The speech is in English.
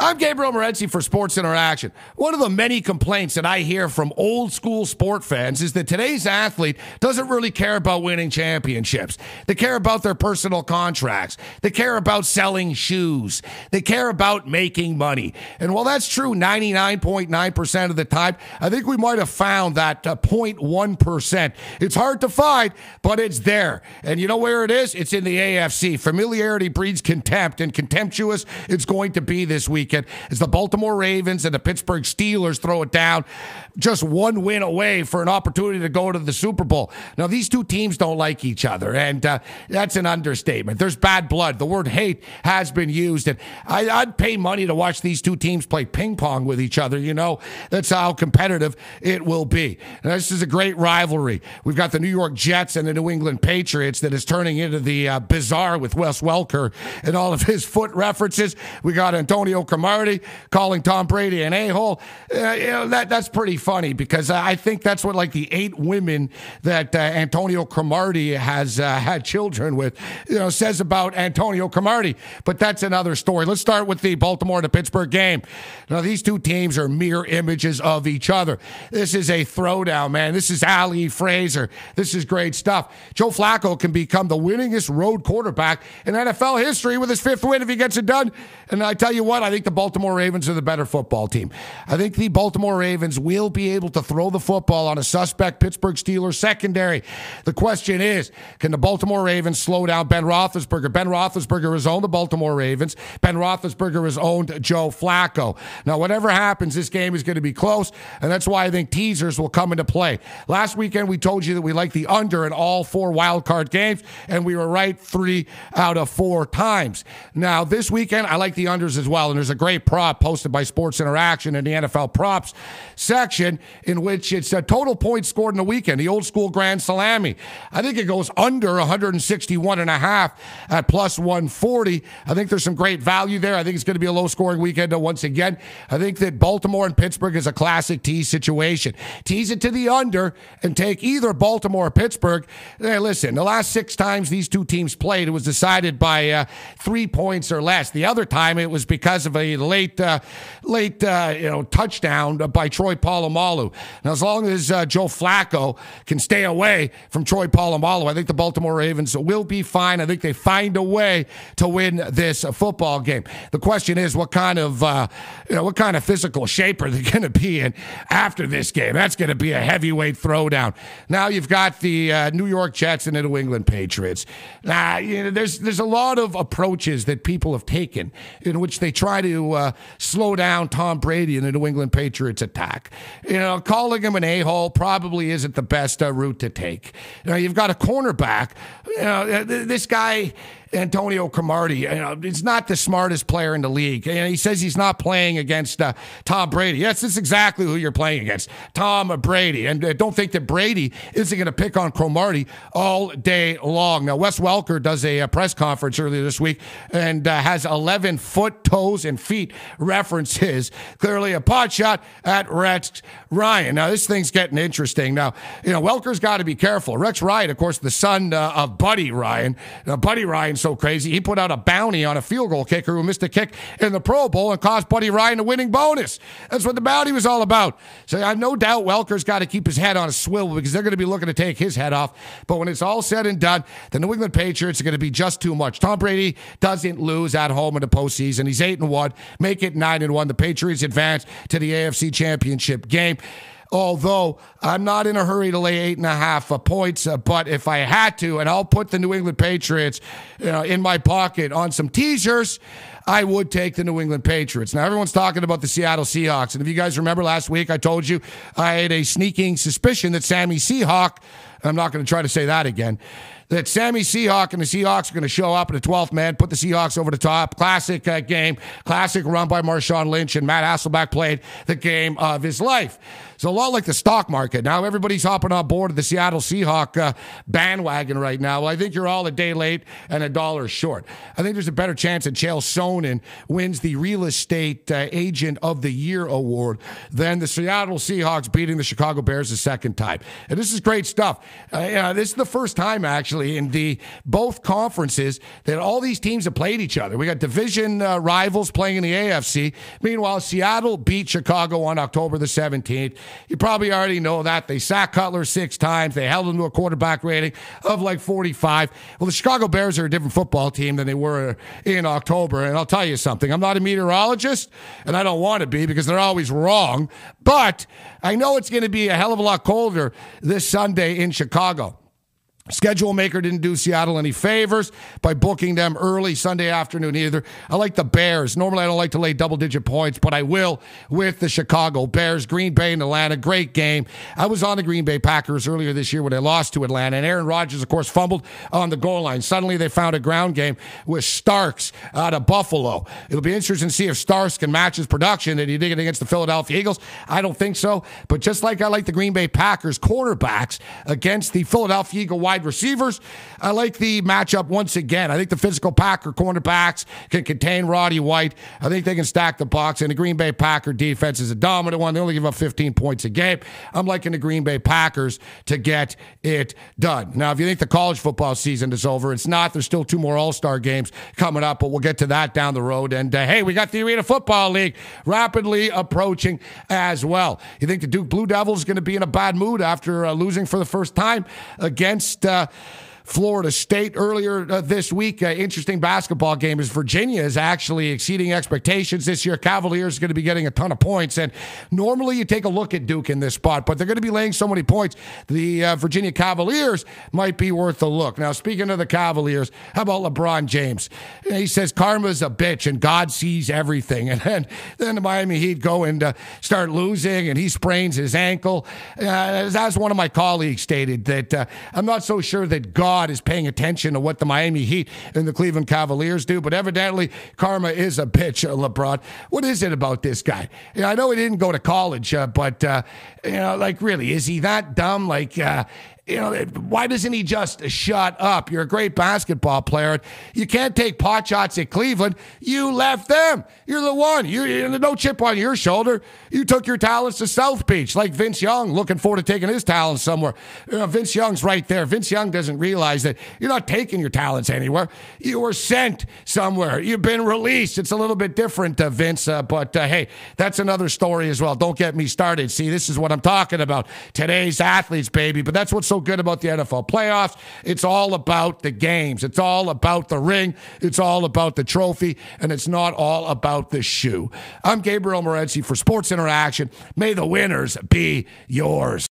I'm Gabriel Morency for Sports Interaction. One of the many complaints that I hear from old school sport fans is that today's athlete doesn't really care about winning championships. They care about their personal contracts. They care about selling shoes. They care about making money. And while that's true 99.9% of the time, I think we might have found that 0.1%. It's hard to find, but it's there. And you know where it is? It's in the AFC. Familiarity breeds contempt, and contemptuous it's going to be this weekend as the Baltimore Ravens and the Pittsburgh Steelers throw it down just one win away for an opportunity to go to the Super Bowl. Now, these two teams don't like each other, and that's an understatement. There's bad blood. The word hate has been used, and I'd pay money to watch these two teams play ping pong with each other. You know, that's how competitive it will be. Now, this is a great rivalry. We've got the New York Jets and the New England Patriots that is turning into the bizarre with Wes Welker and all of his foot references. We got Antonio Cromartie calling Tom Brady an a-hole. That's pretty funny because I think that's what like the 8 women that Antonio Cromartie has had children with, says about Antonio Cromartie. But that's another story. Let's start with the Baltimore to Pittsburgh game. Now, these two teams are mirror images of each other. This is a throwdown, man. This is Ali Frazier. This is great stuff. Joe Flacco can become the winningest road quarterback in NFL history with his 5th win if he gets it done. And I tell you what, I think the Baltimore Ravens are the better football team. I think the Baltimore Ravens will be able to throw the football on a suspect Pittsburgh Steelers secondary. The question is, can the Baltimore Ravens slow down Ben Roethlisberger? Ben Roethlisberger has owned the Baltimore Ravens. Ben Roethlisberger has owned Joe Flacco. Now, whatever happens, this game is going to be close, and that's why I think teasers will come into play. Last weekend, we told you that we like the under in all 4 wildcard games, and we were right 3 out of 4 times. Now, this weekend, I like the unders as well, and there's a great prop posted by Sports Interaction in the NFL props section in which it's a total points scored in the weekend, the old school grand salami. I think it goes under 161.5 at plus 140. I think there's some great value there. I think it's going to be a low-scoring weekend once again. I think that Baltimore and Pittsburgh is a classic tease situation. Tease it to the under and take either Baltimore or Pittsburgh. Hey, listen, the last 6 times these two teams played, it was decided by 3 points or less. The other time it was because of a late touchdown by Troy Polamalu. Now, as long as Joe Flacco can stay away from Troy Polamalu, I think the Baltimore Ravens will be fine. I think they find a way to win this football game. The question is, what kind of physical shape are they going to be in after this game? That's going to be a heavyweight throwdown. Now you've got the New York Jets and the New England Patriots. There's a lot of approaches that people have taken in which they try to slow down Tom Brady and the New England Patriots attack. Calling him an a-hole probably isn't the best route to take. You've got a cornerback. This guy, Antonio Cromartie, he's not the smartest player in the league. He says he's not playing against Tom Brady. Yes, that's exactly who you're playing against, Tom Brady. And don't think that Brady isn't going to pick on Cromartie all day long. Now, Wes Welker does a press conference earlier this week and has 11 foot, toes, and feet references. Clearly a pot shot at Rex Ryan. Now, this thing's getting interesting. Now, Welker's got to be careful. Rex Ryan, of course, the son of Buddy Ryan. Now, Buddy Ryan's so crazy, he put out a bounty on a field goal kicker who missed a kick in the Pro Bowl and cost Buddy Ryan a winning bonus. That's what the bounty was all about. So I have no doubt Welker's got to keep his head on a swivel because they're going to be looking to take his head off. But when it's all said and done, the New England Patriots are going to be just too much. Tom Brady doesn't lose at home in the postseason. He's 8-1. Make it 9-1. The Patriots advance to the AFC Championship game. Although I'm not in a hurry to lay 8.5 points, but if I had to, and I'll put the New England Patriots in my pocket on some teasers, I would take the New England Patriots. Now, everyone's talking about the Seattle Seahawks. And if you guys remember last week, I told you I had a sneaking suspicion that Sammy Seahawk, I'm not going to try to say that again, that Sammy Seahawk and the Seahawks are going to show up in the 12th man, put the Seahawks over the top. Classic game, classic run by Marshawn Lynch, and Matt Hasselbeck played the game of his life. It's a lot like the stock market. Now everybody's hopping on board of the Seattle Seahawk bandwagon right now. Well, I think you're all a day late and $1 short. I think there's a better chance that Chael Sonnen wins the Real Estate Agent of the Year award than the Seattle Seahawks beating the Chicago Bears the second time. And this is great stuff. This is the first time, actually, in both conferences that all these teams have played each other. We got division rivals playing in the AFC. Meanwhile, Seattle beat Chicago on October the 17th. You probably already know that. They sacked Cutler 6 times. They held him to a quarterback rating of like 45. Well, the Chicago Bears are a different football team than they were in October. And I'll tell you something. I'm not a meteorologist, and I don't want to be because they're always wrong. But I know it's going to be a hell of a lot colder this Sunday in Chicago. Schedule maker didn't do Seattle any favors by booking them early Sunday afternoon either. I like the Bears. Normally I don't like to lay double-digit points, but I will with the Chicago Bears. Green Bay and Atlanta, great game. I was on the Green Bay Packers earlier this year when they lost to Atlanta, and Aaron Rodgers, of course, fumbled on the goal line. Suddenly they found a ground game with Starks out of Buffalo. It'll be interesting to see if Starks can match his production that he did against the Philadelphia Eagles. I don't think so, but just like I like the Green Bay Packers quarterbacks against the Philadelphia Eagle wide receivers, I like the matchup once again. I think the physical Packer cornerbacks can contain Roddy White. I think they can stack the box, and the Green Bay Packer defense is a dominant one. They only give up 15 points a game. I'm liking the Green Bay Packers to get it done. Now, if you think the college football season is over, it's not. There's still 2 more All-Star games coming up, but we'll get to that down the road. And hey, we got the Arena Football League rapidly approaching as well. You think the Duke Blue Devils is going to be in a bad mood after losing for the first time against Florida State earlier this week? Interesting basketball game is Virginia is actually exceeding expectations this year. Cavaliers are going to be getting a ton of points, and normally you take a look at Duke in this spot, but they're going to be laying so many points. The Virginia Cavaliers might be worth a look. Now, speaking of the Cavaliers, how about LeBron James? He says karma's a bitch and God sees everything, and then the Miami Heat go and start losing, and he sprains his ankle. As one of my colleagues stated, that I'm not so sure that God is paying attention to what the Miami Heat and the Cleveland Cavaliers do, but evidently karma is a bitch, LeBron. What is it about this guy? I know he didn't go to college, but like, really, is he that dumb? Like, why doesn't he just shut up? You're a great basketball player. You can't take pot shots at Cleveland. You left them. You're the one. You no chip on your shoulder. You took your talents to South Beach, like Vince Young, looking forward to taking his talents somewhere. Vince Young's right there. Vince Young doesn't realize that you're not taking your talents anywhere. You were sent somewhere. You've been released. It's a little bit different, Vince, but hey, that's another story as well. Don't get me started. See, this is what I'm talking about. Today's athletes, baby, but that's what's so good about the NFL playoffs. It's all about the games. It's all about the ring. It's all about the trophy, and it's not all about the shoe. I'm Gabriel Morency for Sports Interaction. May the winners be yours.